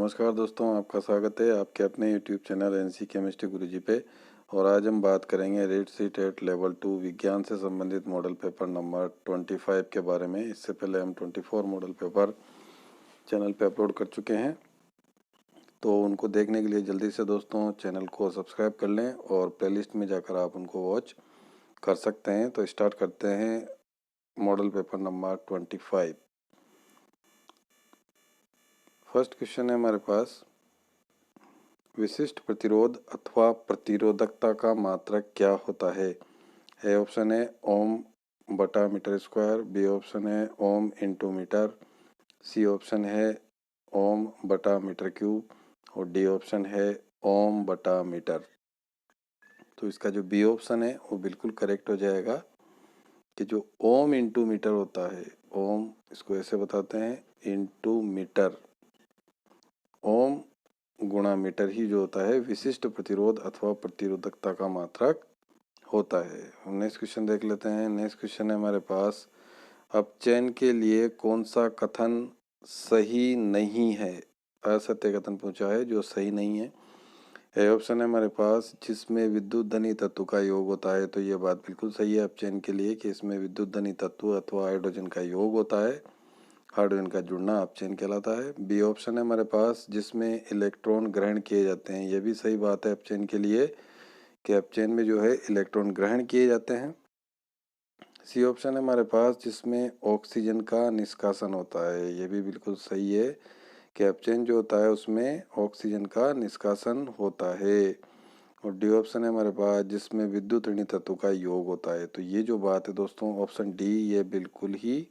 नमस्कार दोस्तों, आपका स्वागत है आपके अपने यूट्यूब चैनल एनसी केमिस्ट्री गुरुजी पे। और आज हम बात करेंगे रीट सी टेट लेवल 2 विज्ञान से संबंधित मॉडल पेपर नंबर 25 के बारे में। इससे पहले हम 24 मॉडल पेपर चैनल पे अपलोड कर चुके हैं, तो उनको देखने के लिए जल्दी से दोस्तों चैनल को सब्सक्राइब कर लें और प्लेलिस्ट में जाकर आप उनको वॉच कर सकते हैं। तो स्टार्ट करते हैं model paper number 25। First question है हमारे पास, विशिष्ट प्रतिरोध अथवा प्रतिरोधकता का मात्रक क्या होता है। ए ऑप्शन है ओम बटा मीटर स्क्वायर, बी ऑप्शन है ohm into metre, C option है ओम बटा मीटर क्यूब और डी ऑप्शन है ओम बटा मीटर। तो इसका जो बी ऑप्शन है वो बिल्कुल करेक्ट हो जाएगा कि जो ओम इंटू मीटर होता है, ओम इसको ऐसे बताते हैं इंटू मीटर, ओम गुणा मीटर ही जो होता है विशिष्ट प्रतिरोध अथवा प्रतिरोधकता का मात्रक होता है। हम नेक्स्ट क्वेश्चन देख लेते हैं। नेक्स्ट क्वेश्चन है हमारे पास, अपचयन के लिए कौन सा कथन सही नहीं है। असत्य कथन पूछा है जो सही नहीं है। ए ऑप्शन है हमारे पास, जिसमें विद्युत धनी तत्व का योग होता है। तो ये बात बिल्कुल सही है अपचयन के लिए कि इसमें विद्युत धनी तत्व अथवा हाइड्रोजन का योग होता है, हाइड्रोजन का जुड़ना अपचयन कहलाता है। बी ऑप्शन है हमारे पास, जिसमें इलेक्ट्रॉन ग्रहण किए जाते हैं। यह भी सही बात है अपचयन के लिए कि अपचयन में जो है इलेक्ट्रॉन ग्रहण किए जाते हैं। सी ऑप्शन है हमारे पास, जिसमें ऑक्सीजन का निष्कासन होता है। यह भी बिल्कुल सही है कि अपचयन जो होता है उसमें ऑक्सीजन का निष्कासन होता है। और डी ऑप्शन है हमारे पास, जिसमें विद्युत ऋणी तत्व का योग होता है। तो ये जो बात है दोस्तों ऑप्शन डी ये बिल्कुल ही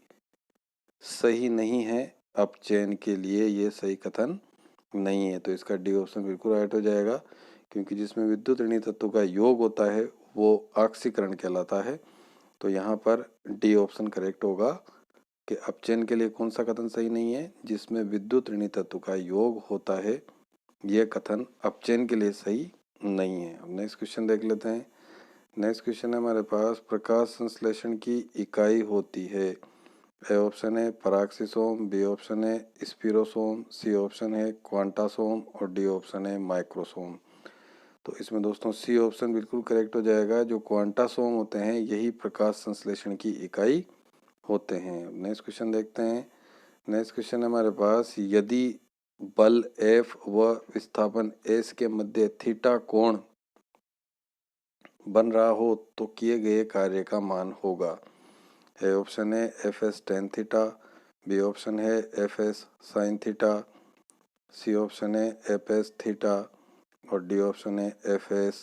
सही नहीं है अपचयन के लिए, ये सही कथन नहीं है। तो इसका डी ऑप्शन बिल्कुल राइट हो जाएगा, क्योंकि जिसमें विद्युत ऋणी तत्व का योग होता है वो ऑक्सीकरण कहलाता है। तो यहाँ पर डी ऑप्शन करेक्ट होगा कि अपचयन के लिए कौन सा कथन सही नहीं है, जिसमें विद्युत ऋणी तत्व का योग होता है, यह कथन अपचयन के लिए सही नहीं है। अब नेक्स्ट क्वेश्चन देख लेते हैं। नेक्स्ट क्वेश्चन है हमारे पास, प्रकाश संश्लेषण की इकाई होती है। ए ऑप्शन है पराक्सीसोम, बी ऑप्शन है स्पिरोसोम, सी ऑप्शन है क्वांटासोम और डी ऑप्शन है माइक्रोसोम। तो इसमें दोस्तों सी ऑप्शन बिल्कुल करेक्ट हो जाएगा। जो क्वांटासोम होते हैं यही प्रकाश संश्लेषण की इकाई होते हैं। नेक्स्ट क्वेश्चन देखते हैं। नेक्स्ट क्वेश्चन है हमारे पास, यदि बल F व विस्थापन S के मध्य थीटा कोण बन रहा हो तो किए गए कार्य का मान होगा। ए ऑप्शन है Fs tan theta, B option है Fs sin theta, C option है Fs थीटा और डी ऑप्शन है Fs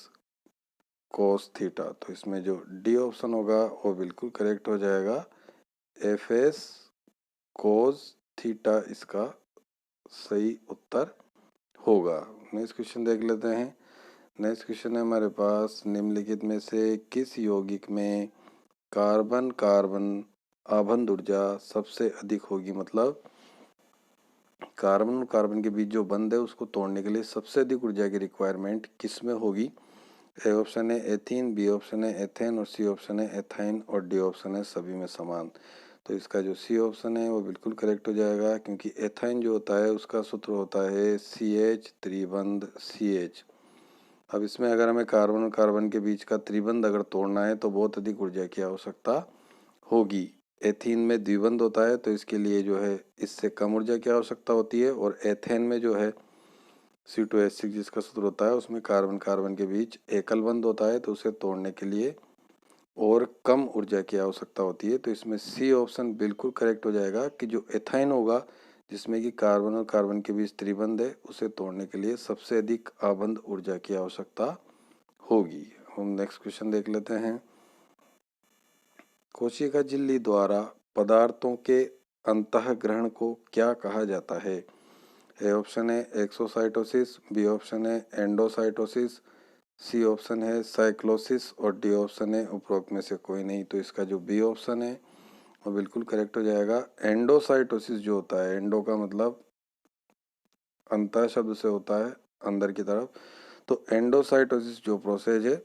cos थीटा। तो इसमें जो डी ऑप्शन होगा वो बिल्कुल करेक्ट हो जाएगा, Fs cos थीटा इसका सही उत्तर होगा। नेक्स्ट क्वेश्चन देख लेते हैं। नेक्स्ट क्वेश्चन है हमारे पास, निम्नलिखित में से किस यौगिक में कार्बन कार्बन आबंध ऊर्जा सबसे अधिक होगी। मतलब कार्बन और कार्बन के बीच जो बंध है उसको तोड़ने के लिए सबसे अधिक ऊर्जा की रिक्वायरमेंट किस में होगी। ए ऑप्शन है एथीन, बी ऑप्शन है एथेन और सी ऑप्शन है एथाइन और डी ऑप्शन है सभी में समान। तो इसका जो सी ऑप्शन है वो बिल्कुल करेक्ट हो जाएगा, क्योंकि एथाइन जो होता है उसका सूत्र होता है CH त्रिबंध CH। अब इसमें अगर हमें कार्बन और कार्बन के बीच का त्रिबंध अगर तोड़ना है तो बहुत अधिक ऊर्जा की आवश्यकता होगी। एथीन में द्विबंध होता है तो इसके लिए जो है इससे कम ऊर्जा की आवश्यकता होती है, और एथेन में जो है C2H6 जिसका सूत्र होता है उसमें कार्बन कार्बन के बीच एकल बंध होता है, तो उसे तोड़ने के लिए और कम ऊर्जा की आवश्यकता होती है। तो इसमें सी ऑप्शन बिल्कुल करेक्ट हो जाएगा कि जो एथाइन होगा जिसमें कि कार्बन और कार्बन के बीच त्रिबंध है उसे तोड़ने के लिए सबसे अधिक आबंध ऊर्जा की आवश्यकता होगी। हम नेक्स्ट क्वेश्चन देख लेते हैं। कोशिका झिल्ली द्वारा पदार्थों के अंतःग्रहण को क्या कहा जाता है। ए ऑप्शन है एक्सोसाइटोसिस, बी ऑप्शन है एंडोसाइटोसिस, सी ऑप्शन है साइक्लोसिस और डी ऑप्शन है उपरोक्त में से कोई नहीं। तो इसका जो बी ऑप्शन है वो बिल्कुल करेक्ट हो जाएगा। एंडोसाइटोसिस जो होता है, एंडो का मतलब अंतः शब्द से होता है अंदर की तरफ, तो एंडोसाइटोसिस जो प्रोसेस है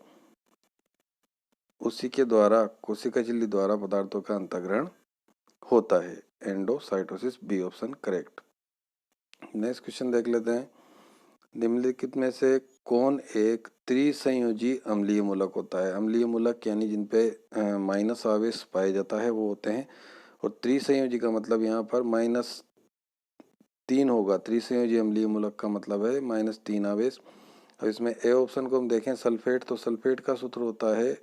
उसी के द्वारा कोशिका झिल्ली द्वारा पदार्थों का अंतःग्रहण होता है। Endocytosis B option correct. Next question देख लेते हैं। निम्नलिखित में से कौन एक त्रिसंयोजी अम्लीय मूलक होता है? अम्लीय मूलक यानी जिन पे माइनस आवेश पाया जाता है वो होते हैं, और त्रिसंयोजी का मतलब यहाँ पर -3 होगा। त्रिसंयोजी अम्लीय मूलक का मतलब है -3 आवेश। अब इसमें ए ऑप्शन को हम देखें सल्फेट, तो सल्फेट का सूत्र होता है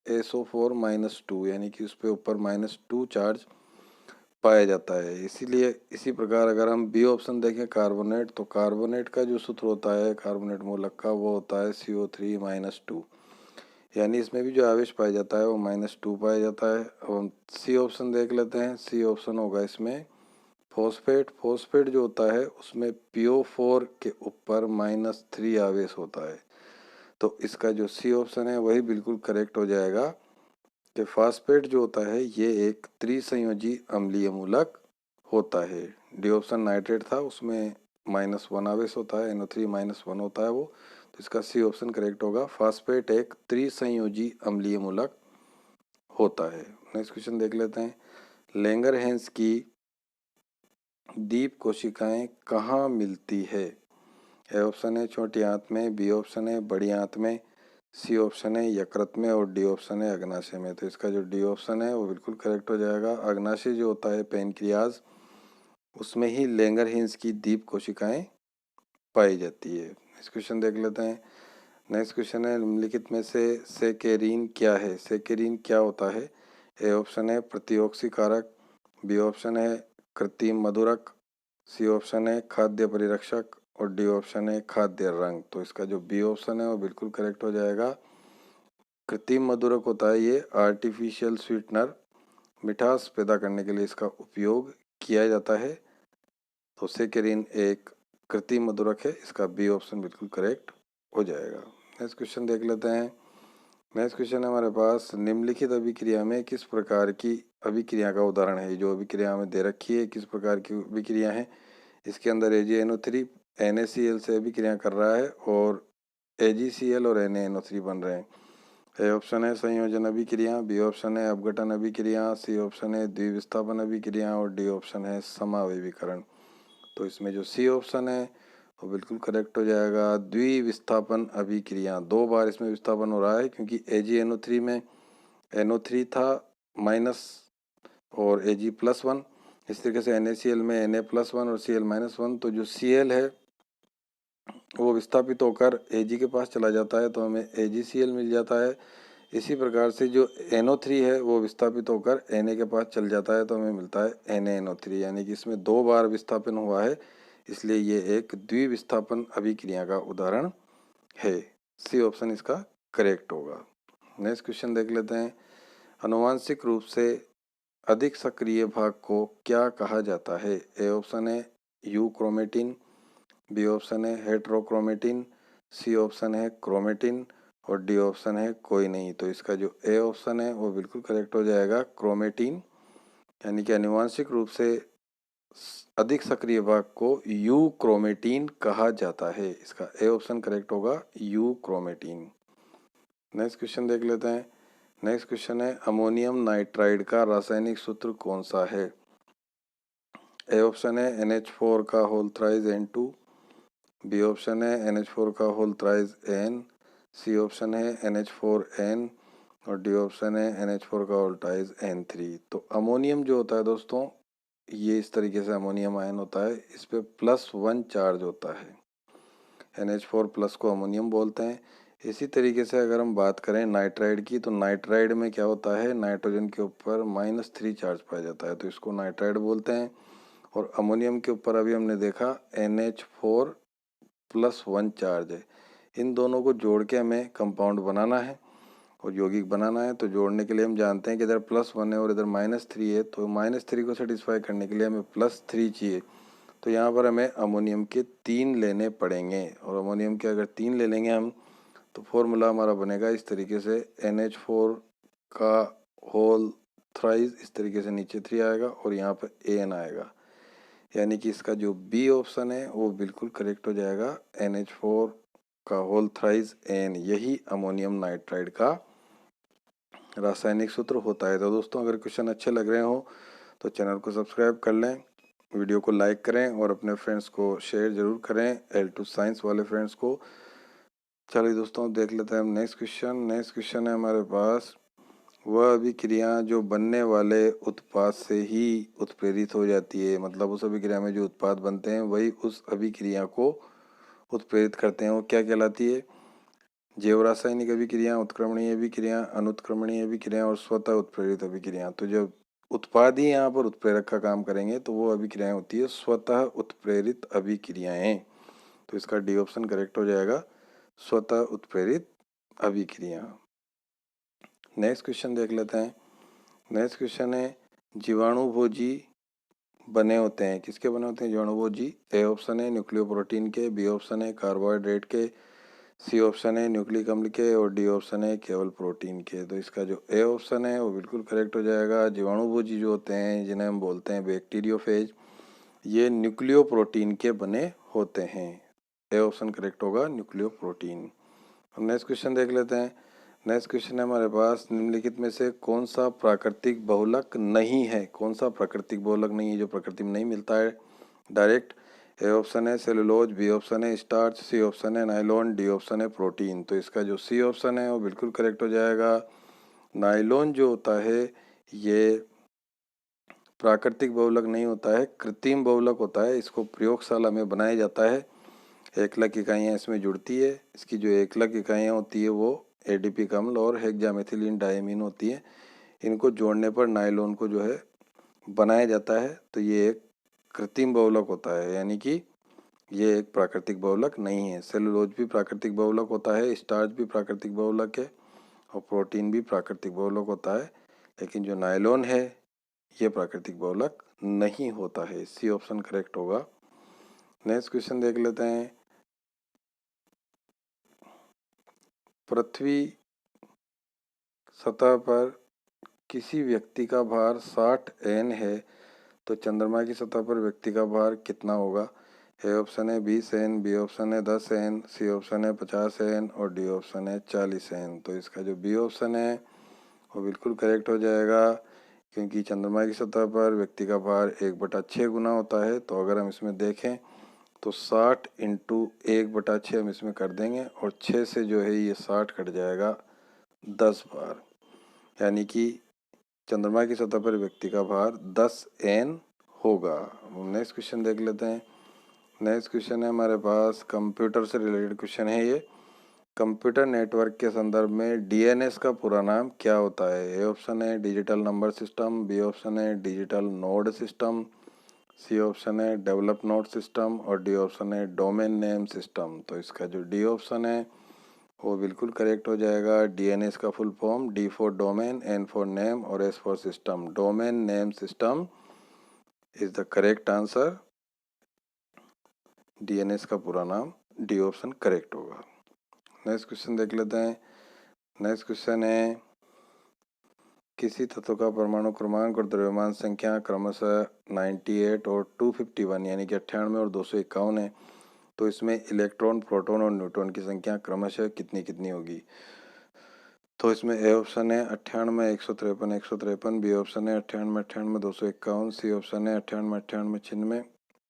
SO4 -2, यानी कि उस पे ऊपर -2 चार्ज पाया जाता है। इसीलिए इसी प्रकार अगर हम बी ऑप्शन देखें कार्बोनेट, तो कार्बोनेट का जो सूत्र होता है कार्बोनेट मूलक का वो होता है CO3 -2, यानी इसमें भी जो आवेश पाया जाता है वो -2 पाया जाता है। अब हम सी ऑप्शन देख लेते हैं। सी ऑप्शन होगा इसमें फॉस्फेट। फॉस्फेट जो होता है उसमें PO4 के ऊपर -3 आवेश होता है, तो इसका जो सी ऑप्शन है वही बिल्कुल करेक्ट हो जाएगा कि फास्फेट जो होता है ये एक त्रिसंयोजी अम्लीय मूलक होता है। डी ऑप्शन नाइट्रेट था, उसमें -1 आवेश होता है, NO3 -1 होता है वो, तो इसका सी ऑप्शन करेक्ट होगा। फास्फेट एक त्रिसंयोजी अम्लीय मूलक होता है। नेक्स्ट क्वेश्चन देख लेते हैं। लैंगरहैंस की दीप कोशिकाएं कहाँ मिलती है? ए ऑप्शन है छोटी आंत में, बी ऑप्शन है बड़ी आंत में, सी ऑप्शन है यकृत में, और डी ऑप्शन है अग्नाशय में। तो इसका जो डी ऑप्शन है वो बिल्कुल करेक्ट हो जाएगा। अग्नाशय जो होता है पैनक्रियाज, उसमें ही लैंगरहैंस की दीप कोशिकाएं पाई जाती है। नेक्स्ट क्वेश्चन देख लेते हैं। नेक्स्ट क्वेश्चन है निम्नलिखित में से सेकेरिन क्या है? सेकेरिन क्या होता है? ए ऑप्शन है प्रतिऑक्सी कारक, बी ऑप्शन है कृत्रिम मधुरक, सी ऑप्शन है खाद्य परिरक्षक, और डी ऑप्शन है खाद्य रंग। तो इसका जो बी ऑप्शन है वो बिल्कुल करेक्ट हो जाएगा। कृत्रिम मधुरक होता है ये आर्टिफिशियल स्वीटनर, मिठास पैदा करने के लिए इसका उपयोग किया जाता है। तो सेकेरिन एक कृत्रिम मधुरक है, इसका बी ऑप्शन बिल्कुल करेक्ट हो जाएगा। नेक्स्ट क्वेश्चन देख लेते हैं। नेक्स्ट क्वेश्चन है हमारे पास, निम्नलिखित अभिक्रिया में किस प्रकार की अभिक्रिया का उदाहरण है? जो अभिक्रिया में दे रखी है किस प्रकार की अभिक्रिया है? इसके अंदर AgNO3 NaCl से अभिक्रिया कर रहा है और AgCl और NaNO3 बन रहे हैं। ए ऑप्शन है संयोजन अभिक्रिया, बी ऑप्शन है अपघटन अभिक्रिया, सी ऑप्शन है द्विविस्थापन अभिक्रिया, और डी ऑप्शन है समावयवीकरण। तो इसमें जो सी ऑप्शन है वो बिल्कुल करेक्ट हो जाएगा। द्विविस्थापन अभिक्रिया, 2 बार इसमें विस्थापन हो रहा है, क्योंकि AgNO3 में NO3 था माइनस और Ag+1, इस तरीके से NaCl में Na+1 और Cl-1। तो जो Cl है वो विस्थापित होकर Ag के पास चला जाता है, तो हमें AgCl मिल जाता है। इसी प्रकार से जो NO3 है वो विस्थापित होकर Na के पास चल जाता है, तो हमें मिलता है NaNO3, यानी कि इसमें 2 बार विस्थापन हुआ है, इसलिए ये एक द्विविस्थापन अभिक्रिया का उदाहरण है। सी ऑप्शन इसका करेक्ट होगा। नेक्स्ट क्वेश्चन देख लेते हैं। अनुवांशिक रूप से अधिक सक्रिय भाग को क्या कहा जाता है? ए ऑप्शन है यूक्रोमेटिन, बी ऑप्शन है हेट्रोक्रोमेटिन, सी ऑप्शन है क्रोमेटिन, और डी ऑप्शन है कोई नहीं। तो इसका जो ए ऑप्शन है वो बिल्कुल करेक्ट हो जाएगा, क्रोमेटिन, यानी कि अनुवांशिक रूप से अधिक सक्रिय भाग को यूक्रोमेटिन कहा जाता है। इसका ए ऑप्शन करेक्ट होगा, यूक्रोमेटिन। नेक्स्ट क्वेश्चन देख लेते हैं। नेक्स्ट क्वेश्चन है अमोनियम नाइट्राइड का रासायनिक सूत्र कौन सा है? ए ऑप्शन है NH4 का whole thrice N2, B option है NH4 का whole thrice N, C option है NH4N, और डी ऑप्शन है NH4 का होल थ्राइज N3। तो अमोनियम जो होता है दोस्तों, ये इस तरीके से अमोनियम आयन होता है, इस पे +1 चार्ज होता है, NH4+ को अमोनियम बोलते हैं। इसी तरीके से अगर हम बात करें नाइट्राइड की, तो नाइट्राइड में क्या होता है, नाइट्रोजन के ऊपर -3 चार्ज पाया जाता है, तो इसको नाइट्राइड बोलते हैं। और अमोनियम के ऊपर अभी हमने देखा NH4+1 चार्ज है। इन दोनों को जोड़ के हमें कंपाउंड बनाना है और यौगिक बनाना है, तो जोड़ने के लिए हम जानते हैं कि इधर +1 है और इधर -3 है, तो -3 को सेटिस्फाई करने के लिए हमें +3 चाहिए। तो यहाँ पर हमें अमोनियम के 3 लेने पड़ेंगे, और अमोनियम के अगर 3 ले लेंगे हम, तो फॉर्मूला हमारा बनेगा इस तरीके से, NH4 का होल थ्राइज, इस तरीके से नीचे 3 आएगा और यहाँ पर AN आएगा, यानी कि इसका जो बी ऑप्शन है वो बिल्कुल करेक्ट हो जाएगा, NH4 का होल थ्राइज N, यही अमोनियम नाइट्राइड का रासायनिक सूत्र होता है। तो दोस्तों अगर क्वेश्चन अच्छे लग रहे हो तो चैनल को सब्सक्राइब कर लें वीडियो को लाइक करें और अपने फ्रेंड्स को शेयर ज़रूर करें, L2 साइंस वाले फ्रेंड्स को। चलिए दोस्तों देख लेते हैं हम नेक्स्ट क्वेश्चन है हमारे पास, वह अभिक्रिया जो बनने वाले उत्पाद से ही उत्प्रेरित हो जाती है, मतलब उस अभिक्रिया में जो उत्पाद बनते हैं वही उस अभिक्रिया को उत्प्रेरित करते हैं, वो क्या कहलाती है? जैव रासायनिक अभिक्रिया, उत्क्रमणीय अभिक्रिया, अनुत्क्रमणीय अभिक्रिया और स्वतः उत्प्रेरित अभिक्रिया। तो जब उत्पाद ही यहाँ पर उत्प्रेरक का काम करेंगे तो वो अभिक्रियाएं होती है स्वतः उत्प्रेरित अभिक्रियाएं। तो इसका डी ऑप्शन करेक्ट हो जाएगा, स्वतः उत्प्रेरित अभिक्रिया। नेक्स्ट क्वेश्चन देख लेते हैं। नेक्स्ट क्वेश्चन है, जीवाणुभोजी बने होते हैं, किसके बने होते हैं जीवाणुभोजी? ए ऑप्शन है न्यूक्लियोप्रोटीन के, बी ऑप्शन है कार्बोहाइड्रेट के, सी ऑप्शन है न्यूक्लिक अम्ल के और डी ऑप्शन है केवल प्रोटीन के। तो इसका जो ए ऑप्शन है वो बिल्कुल करेक्ट हो जाएगा। जीवाणुभोजी जो होते हैं, जिन्हें हम बोलते हैं बैक्टीरियोफेज, ये न्यूक्लियोप्रोटीन के बने होते हैं। ए ऑप्शन करेक्ट होगा, न्यूक्लियोप्रोटीन। हम नेक्स्ट क्वेश्चन देख लेते हैं। नेक्स्ट क्वेश्चन है हमारे पास, निम्नलिखित में से कौन सा प्राकृतिक बहुलक नहीं है? कौन सा प्राकृतिक बहुलक नहीं है जो प्रकृति में नहीं मिलता है डायरेक्ट? ए ऑप्शन है सेलुलोज, बी ऑप्शन है स्टार्च, सी ऑप्शन है नायलॉन, डी ऑप्शन है प्रोटीन। तो इसका जो सी ऑप्शन है वो बिल्कुल करेक्ट हो जाएगा। नायलॉन जो होता है ये प्राकृतिक बहुलक नहीं होता है, कृत्रिम बहुलक होता है। इसको प्रयोगशाला में बनाया जाता है, एकलक इकाइयाँ इसमें जुड़ती है। इसकी जो एकलक इकाइयाँ होती है वो एडीपिक अम्ल और हेक्सामेथिलीन डायमीन होती है। इनको जोड़ने पर नायलॉन को जो है बनाया जाता है। तो ये एक कृत्रिम बहुलक होता है, यानी कि ये एक प्राकृतिक बहुलक नहीं है। सेलुलोज भी प्राकृतिक बहुलक होता है, स्टार्च भी प्राकृतिक बहुलक है और प्रोटीन भी प्राकृतिक बहुलक होता है, लेकिन जो नायलॉन है ये प्राकृतिक बहुलक नहीं होता है। सी ऑप्शन करेक्ट होगा। नेक्स्ट क्वेश्चन देख लेते हैं। पृथ्वी सतह पर किसी व्यक्ति का भार 60 N है, तो चंद्रमा की सतह पर व्यक्ति का भार कितना होगा? ए ऑप्शन है 20 N, बी ऑप्शन है 10 N, सी ऑप्शन है 50 N और डी ऑप्शन है 40 N। तो इसका जो बी ऑप्शन है वो बिल्कुल करेक्ट हो जाएगा, क्योंकि चंद्रमा की सतह पर व्यक्ति का भार 1/6 गुना होता है। तो अगर हम इसमें देखें तो 60 × 1/6 हम इसमें कर देंगे और 6 से जो है ये 60 कट जाएगा 10 बार, यानी कि चंद्रमा की सतह पर व्यक्ति का भार 10 N होगा। नेक्स्ट क्वेश्चन देख लेते हैं। नेक्स्ट क्वेश्चन है हमारे पास, कंप्यूटर से रिलेटेड क्वेश्चन है ये। कंप्यूटर नेटवर्क के संदर्भ में डीएनएस का पूरा नाम क्या होता है? ए ऑप्शन है digital number system, B option है digital node system, C option है डेवलप नोड सिस्टम और डी ऑप्शन है डोमेन नेम सिस्टम। तो इसका जो डी ऑप्शन है वो बिल्कुल करेक्ट हो जाएगा। डीएनएस का full form D for domain, N for name और S for system, domain name system is the correct answer. DNS का पूरा नाम, डी ऑप्शन करेक्ट होगा। नेक्स्ट क्वेश्चन देख लेते हैं। नेक्स्ट क्वेश्चन है, किसी तत्व का परमाणु क्रमांक और द्रव्यमान संख्या क्रमशः 98 और 251 यानी कि 98 और 251 है, तो इसमें इलेक्ट्रॉन, प्रोटॉन और न्यूट्रॉन की संख्या क्रमशः कितनी कितनी होगी? तो इसमें ए ऑप्शन है 98, 153, 153, बी ऑप्शन है 98, 98, 251, सी ऑप्शन है 98, 98, 96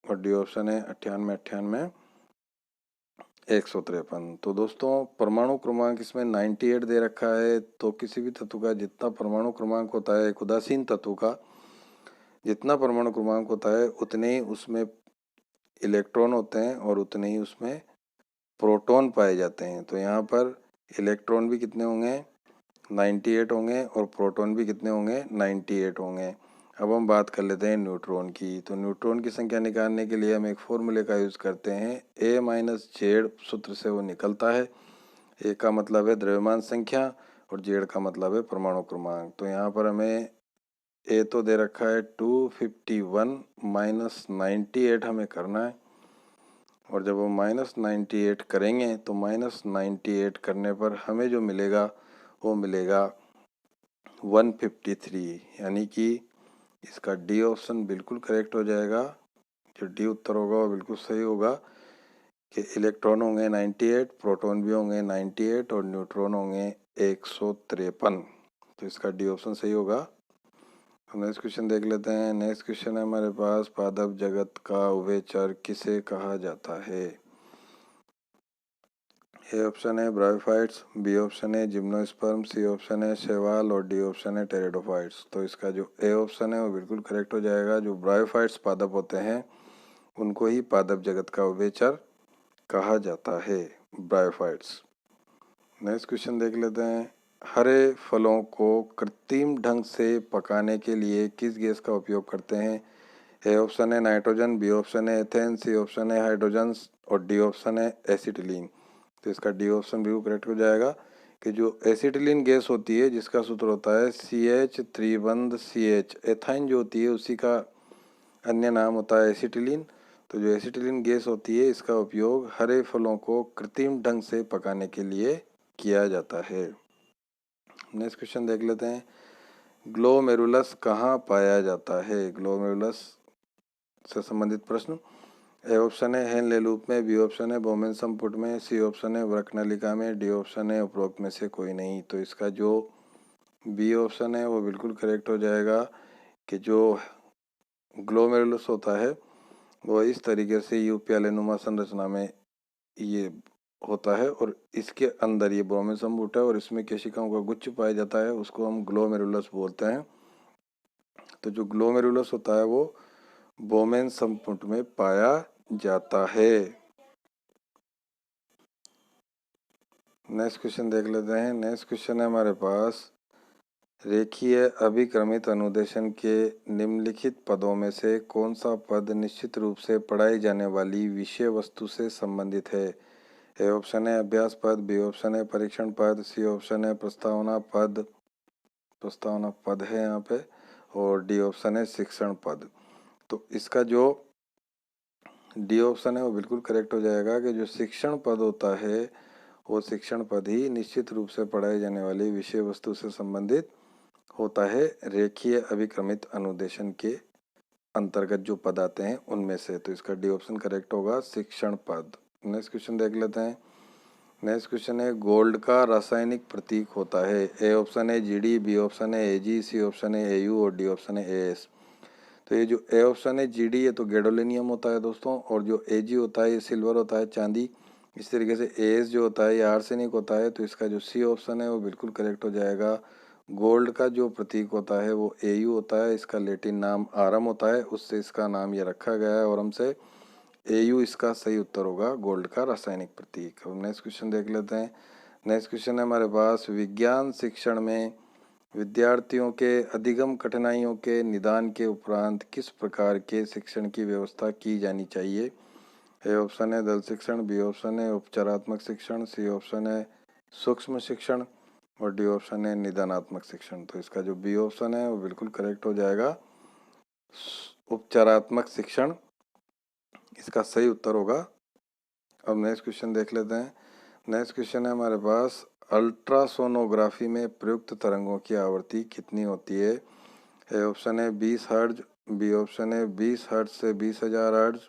और डी ऑप्शन है 98, 98, 153। तो दोस्तों परमाणु क्रमांक इसमें 98 दे रखा है, तो किसी भी तत्व का जितना परमाणु क्रमांक होता है, एक उदासीन तत्व का जितना परमाणु क्रमांक होता है उतने ही उसमें इलेक्ट्रॉन होते हैं और उतने ही उसमें प्रोटॉन पाए जाते हैं। तो यहाँ पर इलेक्ट्रॉन भी कितने होंगे? 98 होंगे और प्रोटॉन भी कितने होंगे? 98 होंगे। अब हम बात कर लेते हैं न्यूट्रॉन की। तो न्यूट्रॉन की संख्या निकालने के लिए हम एक फॉर्मूले का यूज़ करते हैं, A - Z सूत्र से वो निकलता है। ए का मतलब है द्रव्यमान संख्या और जेड का मतलब है परमाणु क्रमांक। तो यहाँ पर हमें ए तो दे रखा है 251 - 98 हमें करना है, और जब हम -98 करेंगे तो -98 करने पर हमें जो मिलेगा वो मिलेगा 153, यानी कि इसका डी ऑप्शन बिल्कुल करेक्ट हो जाएगा। जो डी उत्तर होगा वो बिल्कुल सही होगा कि इलेक्ट्रॉन होंगे 98, प्रोटॉन भी होंगे 98 और न्यूट्रॉन होंगे 153। तो इसका डी ऑप्शन सही होगा। नेक्स्ट क्वेश्चन देख लेते हैं। नेक्स्ट क्वेश्चन है हमारे पास, पादप जगत का उभयचर किसे कहा जाता है? ए ऑप्शन है ब्रायोफाइट्स, बी ऑप्शन है जिम्नोस्पर्म, सी ऑप्शन है शैवाल और डी ऑप्शन है टेरिडोफाइट्स। तो इसका जो ए ऑप्शन है वो बिल्कुल करेक्ट हो जाएगा। जो ब्रायोफाइट्स पादप होते हैं उनको ही पादप जगत का उभयचर कहा जाता है, ब्रायोफाइट्स। नेक्स्ट क्वेश्चन देख लेते हैं। हरे फलों को कृत्रिम ढंग से पकाने के लिए किस गैस का उपयोग करते हैं? ए ऑप्शन है नाइट्रोजन, बी ऑप्शन है एथेन, सी ऑप्शन है हाइड्रोजन और डी ऑप्शन है एसिटिलीन। तो इसका डी ऑप्शन भी करेक्ट हो जाएगा कि जो एसिटिलीन गैस होती है जिसका सूत्र होता है CH3CH, एथाइन जो होती है उसी का अन्य नाम होता है एसिटिलीन। तो जो एसिटिलीन गैस होती है इसका उपयोग हरे फलों को कृत्रिम ढंग से पकाने के लिए किया जाता है। नेक्स्ट क्वेश्चन देख लेते हैं। ग्लोमेरुलस कहाँ पाया जाता है? ग्लोमेरुलस से संबंधित प्रश्न। ए ऑप्शन है हेनलेलूप में, बी ऑप्शन है बोमेन संपुट में, सी ऑप्शन है वृक्क नलिका में, डी ऑप्शन है उपरोक्त में से कोई नहीं। तो इसका जो बी ऑप्शन है वो बिल्कुल करेक्ट हो जाएगा कि जो ग्लोमेरुलस होता है वो इस तरीके से यूप्यालेनुमा संरचना में ये होता है और इसके अंदर ये बोमेन संपुट है और इसमें केशिकाओं का गुच्छ पाया जाता है, उसको हम ग्लोमेरुलस बोलते हैं। तो जो ग्लोमेरुलस होता है वो बोमेन संपुट में पाया जाता है। नेक्स्ट क्वेश्चन देख लेते हैं। नेक्स्ट क्वेश्चन है हमारे पास, रेखीय अभिक्रमित अनुदेशन के निम्नलिखित पदों में से कौन सा पद निश्चित रूप से पढ़ाई जाने वाली विषय वस्तु से संबंधित है? ए ऑप्शन है अभ्यास पद, बी ऑप्शन है परीक्षण पद, सी ऑप्शन है प्रस्तावना पद है यहाँ पे, और डी ऑप्शन है शिक्षण पद। तो इसका जो डी ऑप्शन है वो बिल्कुल करेक्ट हो जाएगा कि जो शिक्षण पद होता है वो शिक्षण पद ही निश्चित रूप से पढ़ाई जाने वाली विषय वस्तु से संबंधित होता है रेखीय अभिक्रमित अनुदेशन के अंतर्गत जो पद आते हैं उनमें से। तो इसका डी ऑप्शन करेक्ट होगा, शिक्षण पद। नेक्स्ट क्वेश्चन देख लेते हैं। नेक्स्ट क्वेश्चन है, गोल्ड का रासायनिक प्रतीक होता है? ए ऑप्शन है GD, बी ऑप्शन है AG, सी ऑप्शन है AU और डी ऑप्शन है AS। तो ये जो ए ऑप्शन है GD ये तो गैडोलिनियम होता है दोस्तों, और जो AG होता है ये सिल्वर होता है, चांदी। इस तरीके से AS जो होता है ये आर्सेनिक होता है। तो इसका जो सी ऑप्शन है वो बिल्कुल करेक्ट हो जाएगा। गोल्ड का जो प्रतीक होता है वो AU होता है, इसका लैटिन नाम आरम होता है, उससे इसका नाम ये रखा गया है और हमसे AU इसका सही उत्तर होगा, गोल्ड का रासायनिक प्रतीक। अब नेक्स्ट क्वेश्चन देख लेते हैं। नेक्स्ट क्वेश्चन है हमारे पास, विज्ञान शिक्षण में विद्यार्थियों के अधिगम कठिनाइयों के निदान के उपरांत किस प्रकार के शिक्षण की व्यवस्था की जानी चाहिए? ए ऑप्शन है दल शिक्षण, बी ऑप्शन है उपचारात्मक शिक्षण, सी ऑप्शन है सूक्ष्म शिक्षण और डी ऑप्शन है निदानात्मक शिक्षण। तो इसका जो बी ऑप्शन है वो बिल्कुल करेक्ट हो जाएगा, उपचारात्मक शिक्षण इसका सही उत्तर होगा। अब नेक्स्ट क्वेश्चन देख लेते हैं। नेक्स्ट क्वेश्चन है हमारे पास, अल्ट्रासोनोग्राफी में प्रयुक्त तरंगों की आवृत्ति कितनी होती है? ए ऑप्शन है 20 हर्ट्ज, बी ऑप्शन है 20 हर्ट्ज से 20,000 हर्ट्ज,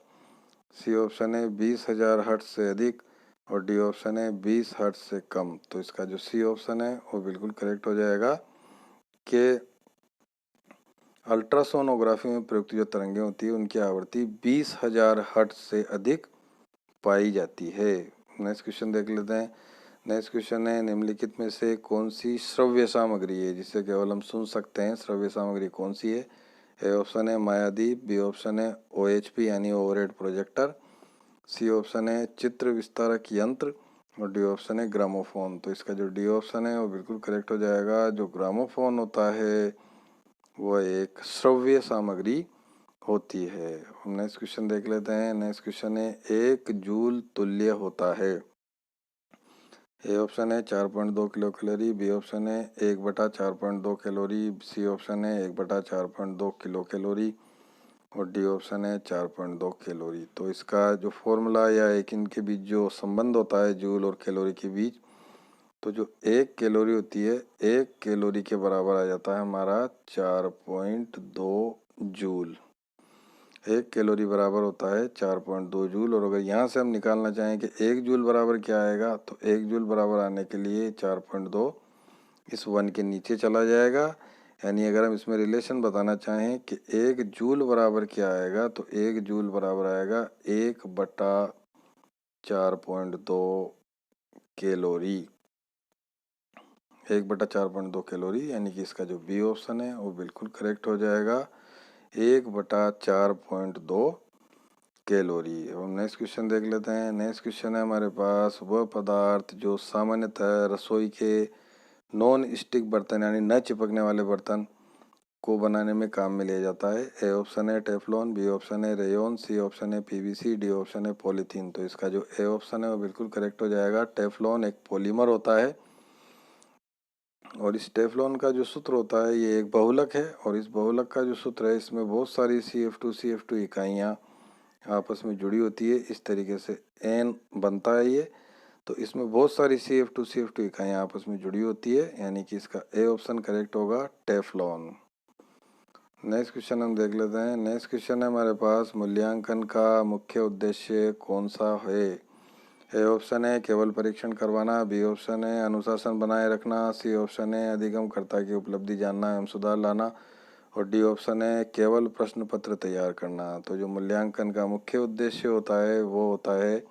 सी ऑप्शन है 20,000 हर्ट्ज से अधिक और डी ऑप्शन है 20 हर्ट्ज से कम। तो इसका जो सी ऑप्शन है वो बिल्कुल करेक्ट हो जाएगा कि अल्ट्रासोनोग्राफी में प्रयुक्त जो तरंगें होती है उनकी आवृत्ति 20,000 हर्ट्ज से अधिक पाई जाती है। नेक्स्ट क्वेश्चन देख लेते हैं। नेक्स्ट क्वेश्चन है, निम्नलिखित में से कौन सी श्रव्य सामग्री है जिसे केवल हम सुन सकते हैं? श्रव्य सामग्री कौन सी है? ए ऑप्शन है मायादीप, बी ऑप्शन है OHP यानी ओवरहेड प्रोजेक्टर, सी ऑप्शन है चित्र विस्तारक यंत्र और डी ऑप्शन है ग्रामोफोन। तो इसका जो डी ऑप्शन है वो बिल्कुल करेक्ट हो जाएगा। जो ग्रामोफोन होता है वो एक श्रव्य सामग्री होती है। हम नेक्स्ट क्वेश्चन देख लेते हैं। नेक्स्ट क्वेश्चन है, 1 जूल तुल्य होता है? ए ऑप्शन है 4.2 किलो कैलोरी, बी ऑप्शन है 1/4.2 कैलोरी, सी ऑप्शन है 1/4.2 किलो कैलोरी और डी ऑप्शन है 4.2 कैलोरी। तो इसका जो फॉर्मूला या एक इनके बीच जो संबंध होता है जूल और कैलोरी के बीच, तो जो 1 कैलोरी होती है 1 कैलोरी के बराबर आ जाता है हमारा 4.2 जूल। 1 कैलोरी बराबर होता है 4.2 जूल। और अगर यहाँ से हम निकालना चाहें कि 1 जूल बराबर क्या आएगा, तो 1 जूल बराबर आने के लिए 4.2 इस 1 के नीचे चला जाएगा, यानी अगर हम इसमें रिलेशन बताना चाहें कि 1 जूल बराबर क्या आएगा, तो 1 जूल बराबर आएगा 1/4.2 कैलोरी। 1/4.2 कैलोरी, यानी कि इसका जो बी ऑप्शन है वो बिल्कुल करेक्ट हो जाएगा, 1/4.2 कैलोरी। अब नेक्स्ट क्वेश्चन देख लेते हैं। नेक्स्ट क्वेश्चन है हमारे पास, वह पदार्थ जो सामान्यतः रसोई के नॉन स्टिक बर्तन यानी न चिपकने वाले बर्तन को बनाने में काम में लिया जाता है। ए ऑप्शन है टेफलॉन, बी ऑप्शन है रेयॉन, सी ऑप्शन है पीवीसी, डी ऑप्शन है पॉलीथीन। तो इसका जो ए ऑप्शन है वो बिल्कुल करेक्ट हो जाएगा। टेफलॉन एक पॉलीमर होता है और इस टेफलॉन का जो सूत्र होता है ये एक बहुलक है, और इस बहुलक का जो सूत्र है इसमें बहुत सारी CF2 इकाइयाँ आपस में जुड़ी होती है। इस तरीके से एन बनता है ये, तो इसमें बहुत सारी CF2 इकाइयाँ आपस में जुड़ी होती है, यानी कि इसका ए ऑप्शन करेक्ट होगा, टेफलॉन। नेक्स्ट क्वेश्चन हम देख लेते हैं। नेक्स्ट क्वेश्चन है हमारे पास, मूल्यांकन का मुख्य उद्देश्य कौन सा है। ए ऑप्शन है केवल परीक्षण करवाना, बी ऑप्शन है अनुशासन बनाए रखना, सी ऑप्शन है अधिगमकर्ता की उपलब्धि जानना एवं सुधार लाना, और डी ऑप्शन है केवल प्रश्न पत्र तैयार करना। तो जो मूल्यांकन का मुख्य उद्देश्य होता है वो होता है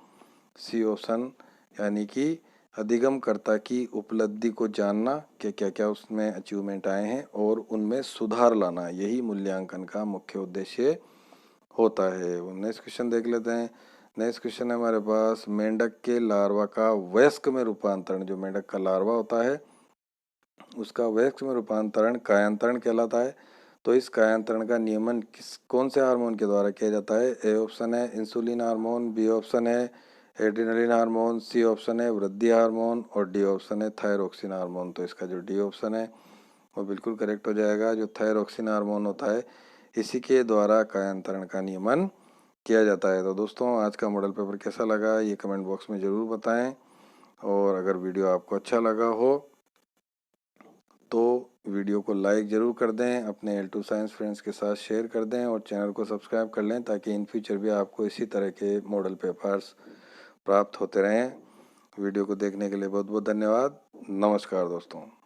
सी ऑप्शन, यानी कि अधिगमकर्ता की उपलब्धि को जानना कि क्या क्या उसमें अचीवमेंट आए हैं और उनमें सुधार लाना, यही मूल्यांकन का मुख्य उद्देश्य होता है। वो नेक्स्ट क्वेश्चन देख लेते हैं। नेक्स्ट क्वेश्चन है हमारे पास, मेंढक के लार्वा का वयस्क में रूपांतरण, जो मेंढक का लार्वा होता है उसका वयस्क में रूपांतरण कायांतरण कहलाता है। तो इस कायांतरण का नियमन कौन से हार्मोन के द्वारा किया जाता है। ए ऑप्शन है इंसुलिन हार्मोन, बी ऑप्शन है एड्रिनलिन हार्मोन, सी ऑप्शन है वृद्धि हार्मोन, और डी ऑप्शन है थायरोक्सिन हार्मोन। तो इसका जो डी ऑप्शन है वो बिल्कुल करेक्ट हो जाएगा। जो थायरोक्सिन हार्मोन होता है इसी के द्वारा कायांतरण का नियमन किया जाता है। तो दोस्तों आज का मॉडल पेपर कैसा लगा ये कमेंट बॉक्स में ज़रूर बताएं, और अगर वीडियो आपको अच्छा लगा हो तो वीडियो को लाइक ज़रूर कर दें, अपने L2 साइंस फ्रेंड्स के साथ शेयर कर दें, और चैनल को सब्सक्राइब कर लें ताकि इन फ्यूचर भी आपको इसी तरह के मॉडल पेपर्स प्राप्त होते रहें। वीडियो को देखने के लिए बहुत बहुत धन्यवाद। नमस्कार दोस्तों।